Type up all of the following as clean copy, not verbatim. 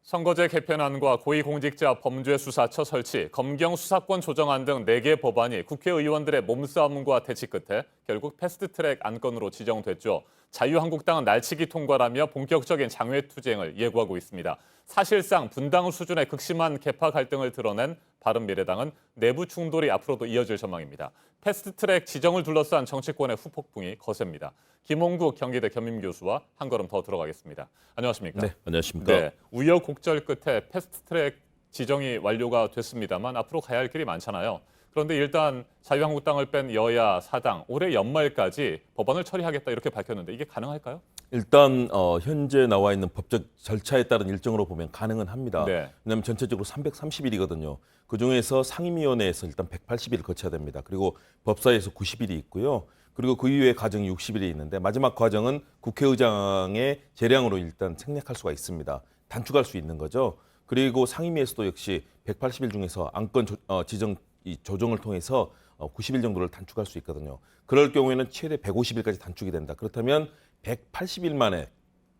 선거제 개편안과 고위공직자 범죄수사처 설치, 검경 수사권 조정안 등 4개 법안이 국회의원들의 몸싸움과 대치 끝에 결국 패스트트랙 안건으로 지정됐죠. 자유한국당은 날치기 통과라며 본격적인 장외투쟁을 예고하고 있습니다. 사실상 분당 수준의 극심한 계파 갈등을 드러낸 바른미래당은 내부 충돌이 앞으로도 이어질 전망입니다. 패스트트랙 지정을 둘러싼 정치권의 후폭풍이 거셉니다. 김홍국 경기대 겸임교수와 한 걸음 더 들어가겠습니다. 안녕하십니까? 네, 안녕하십니까? 네, 우여곡절 끝에 패스트트랙 지정이 완료가 됐습니다만 앞으로 가야 할 길이 많잖아요. 그런데 일단 자유한국당을 뺀 여야 사당 올해 연말까지 법안을 처리하겠다 이렇게 밝혔는데 이게 가능할까요? 일단 현재 나와 있는 법적 절차에 따른 일정으로 보면 가능은 합니다. 네. 왜냐하면 전체적으로 330일이거든요. 그중에서 상임위원회에서 일단 180일을 거쳐야 됩니다. 그리고 법사위에서 90일이 있고요. 그리고 그 이후에 과정이 60일이 있는데 마지막 과정은 국회의장의 재량으로 일단 생략할 수가 있습니다. 단축할 수 있는 거죠. 그리고 상임위에서도 역시 180일 중에서 안건 지정 조정을 통해서 90일 정도를 단축할 수 있거든요. 그럴 경우에는 최대 150일까지 단축이 된다. 그렇다면 180일 만에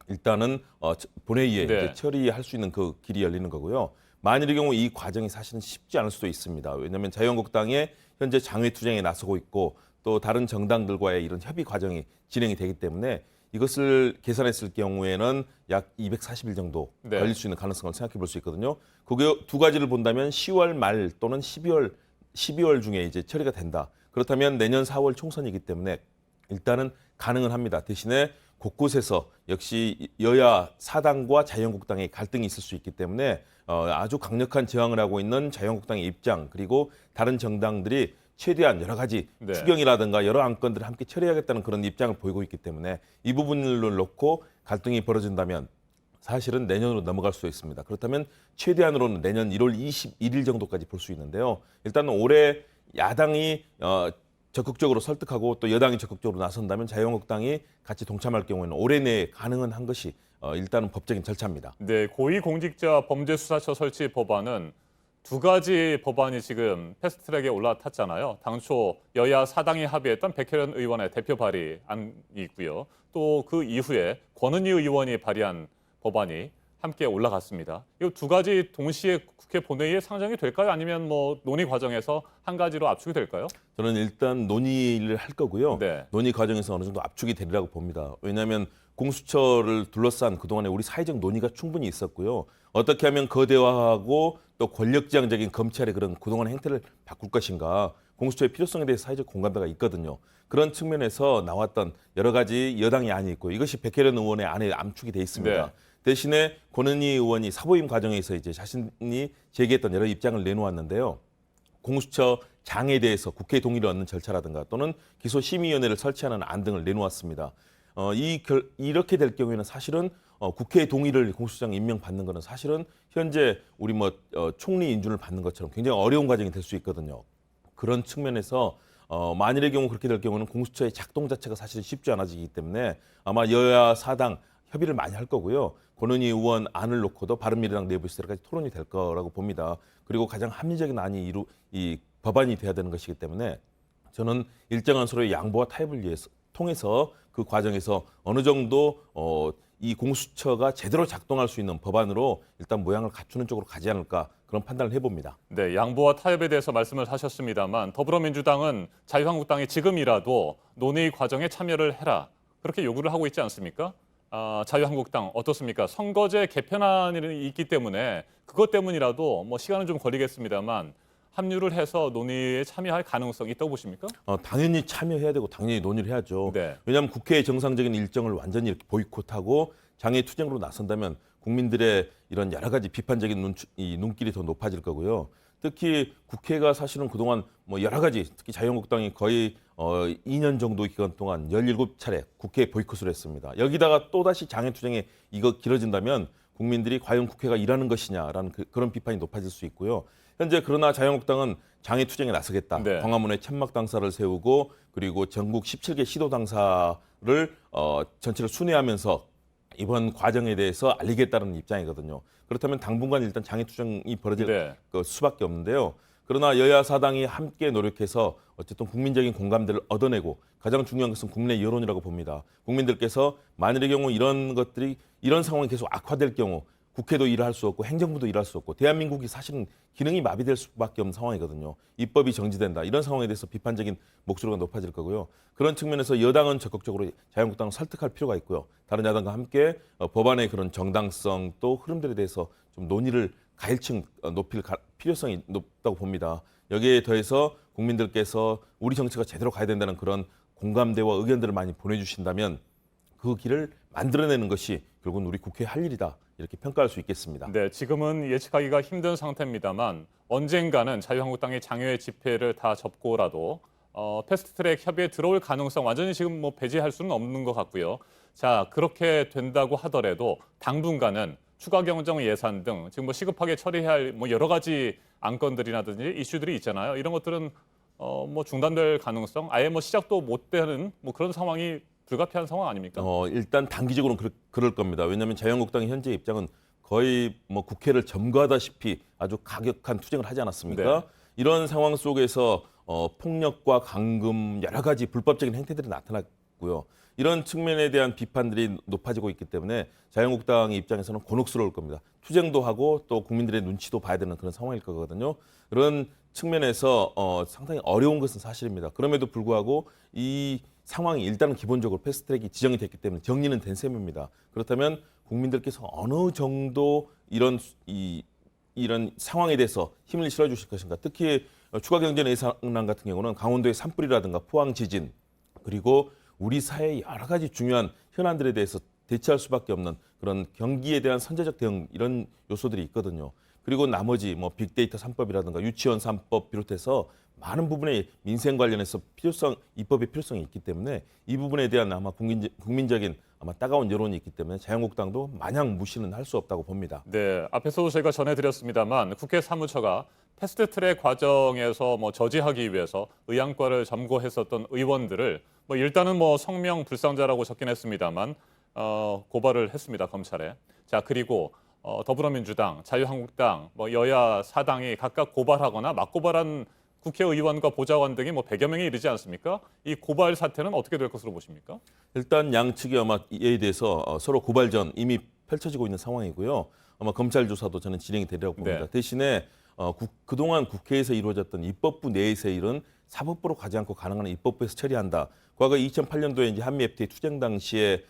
일단은 본회의에 네. 이제 처리할 수 있는 그 길이 열리는 거고요. 만일의 경우 이 과정이 사실은 쉽지 않을 수도 있습니다. 왜냐하면 자유한국당에 현재 장외투쟁에 나서고 있고 또 다른 정당들과의 이런 협의 과정이 진행이 되기 때문에 이것을 계산했을 경우에는 약 240일 정도 네. 걸릴 수 있는 가능성을 생각해 볼 수 있거든요. 그게 두 가지를 본다면 10월 말 또는 12월 중에 이제 처리가 된다. 그렇다면 내년 4월 총선이기 때문에 일단은 가능은 합니다. 대신에 곳곳에서 역시 여야 사당과 자유한국당의 갈등이 있을 수 있기 때문에 아주 강력한 저항을 하고 있는 자유한국당의 입장 그리고 다른 정당들이 최대한 여러 가지 네. 추경이라든가 여러 안건들을 함께 처리하겠다는 그런 입장을 보이고 있기 때문에 이 부분을 놓고 갈등이 벌어진다면 사실은 내년으로 넘어갈 수 있습니다. 그렇다면 최대한으로는 내년 1월 21일 정도까지 볼 수 있는데요. 일단 올해 야당이 적극적으로 설득하고 또 여당이 적극적으로 나선다면 자유한국당이 같이 동참할 경우에는 올해 내에 가능은 한 것이 일단은 법적인 절차입니다. 네, 고위공직자 범죄수사처 설치 법안은 두 가지 법안이 지금 패스트트랙에 올라탔잖아요. 당초 여야 사당이 합의했던 백혜련 의원의 대표 발의안이 있고요. 또 그 이후에 권은희 의원이 발의한 법안이 함께 올라갔습니다. 이 두 가지 동시에 국회 본회의에 상정이 될까요? 아니면 뭐 논의 과정에서 한 가지로 압축이 될까요? 저는 일단 논의를 할 거고요. 네. 논의 과정에서 어느 정도 압축이 되리라고 봅니다. 왜냐하면 공수처를 둘러싼 그동안에 우리 사회적 논의가 충분히 있었고요. 어떻게 하면 거대화하고 또 권력지향적인 검찰의 그런 그동안의 행태를 바꿀 것인가. 공수처의 필요성에 대해서 사회적 공감대가 있거든요. 그런 측면에서 나왔던 여러 가지 여당의 안이 있고 이것이 백혜련 의원의 안에 암축이 돼 있습니다. 네. 대신에 권은희 의원이 사보임 과정에서 이제 자신이 제기했던 여러 입장을 내놓았는데요. 공수처 장에 대해서 국회 동의를 얻는 절차라든가 또는 기소심의위원회를 설치하는 안 등을 내놓았습니다. 이렇게 될 경우에는 사실은 국회 동의를 공수처장 임명받는 것은 사실은 현재 우리 총리 인준을 받는 것처럼 굉장히 어려운 과정이 될 수 있거든요. 그런 측면에서 만일의 경우 그렇게 될 경우는 공수처의 작동 자체가 사실 쉽지 않아지기 때문에 아마 여야 사당 협의를 많이 할 거고요. 권은희 의원 안을 놓고도 바른미래당 내부에서 여러 가지 토론이 될 거라고 봅니다. 그리고 가장 합리적인 안이 이 법안이 돼야 되는 것이기 때문에 저는 일정한 서로의 양보와 타협을 통해서 그 과정에서 어느 정도 이 공수처가 제대로 작동할 수 있는 법안으로 일단 모양을 갖추는 쪽으로 가지 않을까 그런 판단을 해봅니다. 네, 양보와 타협에 대해서 말씀을 하셨습니다만 더불어민주당은 자유한국당이 지금이라도 논의 과정에 참여를 해라. 그렇게 요구를 하고 있지 않습니까? 자유한국당 어떻습니까? 선거제 개편안이 있기 때문에 그것 때문이라도 뭐 시간은 좀 걸리겠습니다만 합류를 해서 논의에 참여할 가능성이 있다고 보십니까? 당연히 참여해야 되고 당연히 논의를 해야죠. 네. 왜냐하면 국회의 정상적인 일정을 완전히 이렇게 보이콧하고 장애투쟁으로 나선다면 국민들의 이런 여러 가지 비판적인 눈길이 더 높아질 거고요. 특히 국회가 사실은 그동안 여러 가지 특히 자유한국당이 거의 2년 정도 기간 동안 17차례 국회 보이콧을 했습니다. 여기다가 또다시 장애투쟁이 이거 길어진다면 국민들이 과연 국회가 일하는 것이냐라는 그런 비판이 높아질 수 있고요. 현재 그러나 자유한국당은 장애투쟁에 나서겠다. 네. 광화문에 천막 당사를 세우고 그리고 전국 17개 시도 당사를 전체를 순회하면서 이번 과정에 대해서 알리겠다는 입장이거든요. 그렇다면 당분간 일단 장애투쟁이 벌어질 네. 수밖에 없는데요. 그러나 여야 사당이 함께 노력해서 어쨌든 국민적인 공감대를 얻어내고 가장 중요한 것은 국민의 여론이라고 봅니다. 국민들께서 만일의 경우 이런 상황이 계속 악화될 경우 국회도 일할 수 없고 행정부도 일할 수 없고 대한민국이 사실은 기능이 마비될 수밖에 없는 상황이거든요. 입법이 정지된다. 이런 상황에 대해서 비판적인 목소리가 높아질 거고요. 그런 측면에서 여당은 적극적으로 자유한국당을 설득할 필요가 있고요. 다른 야당과 함께 법안의 그런 정당성 또 흐름들에 대해서 좀 논의를 가일층 높일 필요성이 높다고 봅니다. 여기에 더해서 국민들께서 우리 정치가 제대로 가야 된다는 그런 공감대와 의견들을 많이 보내주신다면 그 길을 만들어내는 것이 결국은 우리 국회의 할 일이다. 이렇게 평가할 수 있겠습니다. 네, 지금은 예측하기가 힘든 상태입니다만 언젠가는 자유한국당이 장외 집회를 다 접고라도 패스트트랙 협의에 들어올 가능성 완전히 지금 뭐 배제할 수는 없는 것 같고요. 자, 그렇게 된다고 하더라도 당분간은 추가 경정 예산 등 지금 뭐 시급하게 처리해야 할 뭐 여러 가지 안건들이라든지 이슈들이 있잖아요. 이런 것들은 뭐 중단될 가능성, 아예 뭐 시작도 못 되는 뭐 그런 상황이 불가피한 상황 아닙니까? 일단 단기적으로는 그럴 겁니다. 왜냐하면 자유한국당의 현재 입장은 거의 뭐 국회를 점거하다시피 아주 가격한 투쟁을 하지 않았습니까? 네. 이런 상황 속에서 폭력과 감금 여러 가지 불법적인 행태들이 나타났고요. 이런 측면에 대한 비판들이 높아지고 있기 때문에 자유한국당의 입장에서는 곤혹스러울 겁니다. 투쟁도 하고 또 국민들의 눈치도 봐야 되는 그런 상황일 거거든요. 그런 측면에서 상당히 어려운 것은 사실입니다. 그럼에도 불구하고 이 상황이 일단은 기본적으로 패스트트랙이 지정이 됐기 때문에 정리는 된 셈입니다. 그렇다면 국민들께서 어느 정도 이런 상황에 대해서 힘을 실어주실 것인가. 특히 추가 경제 예산안 같은 경우는 강원도의 산불이라든가 포항 지진 그리고 우리 사회의 여러 가지 중요한 현안들에 대해서 대처할 수밖에 없는 그런 경기에 대한 선제적 대응 이런 요소들이 있거든요. 그리고 나머지 뭐 빅데이터 3법이라든가 유치원 3법 비롯해서 많은 부분의 민생 관련해서 입법의 필요성이 있기 때문에 이 부분에 대한 아마 국민적인 아마 따가운 여론이 있기 때문에 자유한국당도 마냥 무시는 할 수 없다고 봅니다. 네, 앞에서도 저희가 전해드렸습니다만 국회 사무처가 패스트트랙 과정에서 뭐 저지하기 위해서 의안과를 점거했었던 의원들을 뭐 일단은 뭐 성명 불상자라고 적긴 했습니다만 고발을 했습니다, 검찰에. 자, 그리고 더불어민주당, 자유한국당, 뭐 여야 사당이 각각 고발하거나 맞고발한 국회의원과 보좌관 등이 뭐 100여 명에 이르지 않습니까? 이 고발 사태는 어떻게 될 것으로 보십니까? 일단 양측이 아마 이에 대해서 서로 고발전 이미 펼쳐지고 있는 상황이고요. 아마 검찰 조사도 저는 진행이 되리라고 봅니다. 네. 대신에 그동안 국회에서 이루어졌던 입법부 내에서의 일은 사법부로 가지 않고 가능한 입법부에서 처리한다. 과거 2008년도에 이제 한미 FTA 투쟁 당시에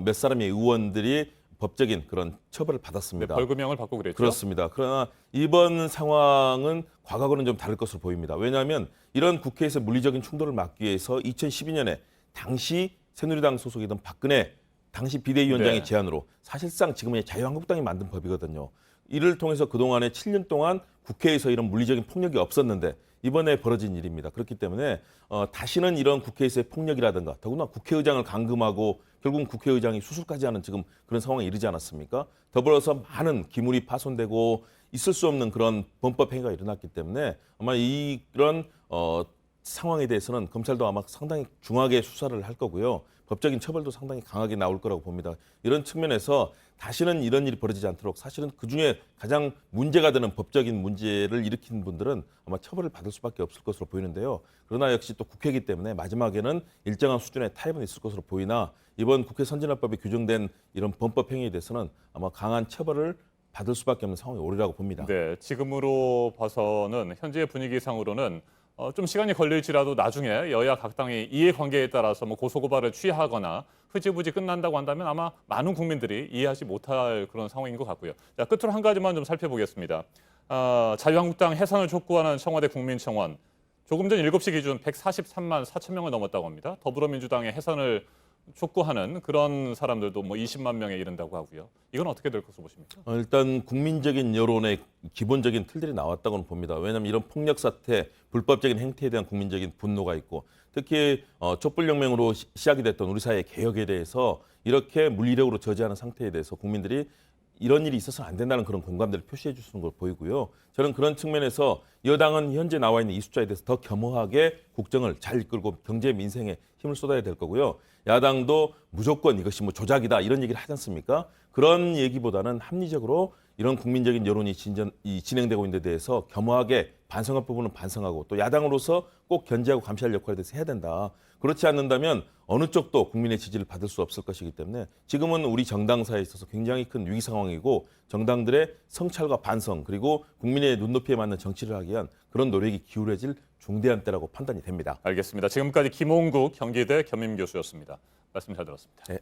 몇 사람의 의원들이 법적인 그런 처벌을 받았습니다. 네, 벌금형을 받고 그랬죠. 그렇습니다. 그러나 이번 상황은 과거와는 좀 다를 것으로 보입니다. 왜냐하면 이런 국회에서 물리적인 충돌을 막기 위해서 2012년에 당시 새누리당 소속이던 박근혜 당시 비대위원장의 네. 제안으로 사실상 지금의 자유한국당이 만든 법이거든요. 이를 통해서 그동안에 7년 동안 국회에서 이런 물리적인 폭력이 없었는데 이번에 벌어진 일입니다. 그렇기 때문에 다시는 이런 국회에서의 폭력이라든가 더구나 국회의장을 감금하고 결국은 국회의장이 수술까지 하는 지금 그런 상황에 이르지 않았습니까? 더불어서 많은 기물이 파손되고 있을 수 없는 그런 범법 행위가 일어났기 때문에 아마 이런 상황에 대해서는 검찰도 아마 상당히 중하게 수사를 할 거고요. 법적인 처벌도 상당히 강하게 나올 거라고 봅니다. 이런 측면에서 다시는 이런 일이 벌어지지 않도록 사실은 그중에 가장 문제가 되는 법적인 문제를 일으킨 분들은 아마 처벌을 받을 수밖에 없을 것으로 보이는데요. 그러나 역시 또 국회이기 때문에 마지막에는 일정한 수준의 타협은 있을 것으로 보이나 이번 국회 선진화법에 규정된 이런 범법 행위에 대해서는 아마 강한 처벌을 받을 수밖에 없는 상황이 오리라고 봅니다. 네, 지금으로 봐서는 현재 분위기상으로는 좀 시간이 걸릴지라도 나중에 여야 각 당의 이해관계에 따라서 뭐 고소고발을 취하거나 흐지부지 끝난다고 한다면 아마 많은 국민들이 이해하지 못할 그런 상황인 것 같고요. 자, 끝으로 한 가지만 좀 살펴보겠습니다. 자유한국당 해산을 촉구하는 청와대 국민청원 조금 전 7시 기준 143만 4천 명을 넘었다고 합니다. 더불어민주당의 해산을 촉구하는 그런 사람들도 뭐 20만 명에 이른다고 하고요. 이건 어떻게 될 것으로 보십니까? 일단 국민적인 여론의 기본적인 틀들이 나왔다고는 봅니다. 왜냐하면 이런 폭력 사태, 불법적인 행태에 대한 국민적인 분노가 있고 특히 촛불혁명으로 시작이 됐던 우리 사회의 개혁에 대해서 이렇게 물리력으로 저지하는 상태에 대해서 국민들이 이런 일이 있어서는 안 된다는 그런 공감대를 표시해 주시는 걸 보이고요. 저는 그런 측면에서 여당은 현재 나와 있는 이 숫자에 대해서 더 겸허하게 국정을 잘 이끌고 경제 민생에 힘을 쏟아야 될 거고요. 야당도 무조건 이것이 뭐 조작이다 이런 얘기를 하지 않습니까? 그런 얘기보다는 합리적으로 이런 국민적인 여론이 진행되고 있는 데 대해서 겸허하게 반성할 부분은 반성하고 또 야당으로서 꼭 견제하고 감시할 역할에 대해서 해야 된다. 그렇지 않는다면 어느 쪽도 국민의 지지를 받을 수 없을 것이기 때문에 지금은 우리 정당사에 있어서 굉장히 큰 위기 상황이고 정당들의 성찰과 반성 그리고 국민의 눈높이에 맞는 정치를 하기 위한 그런 노력이 기울어질 중대한 때라고 판단이 됩니다. 알겠습니다. 지금까지 김홍국 경기대 겸임교수였습니다. 말씀 잘 들었습니다. 네.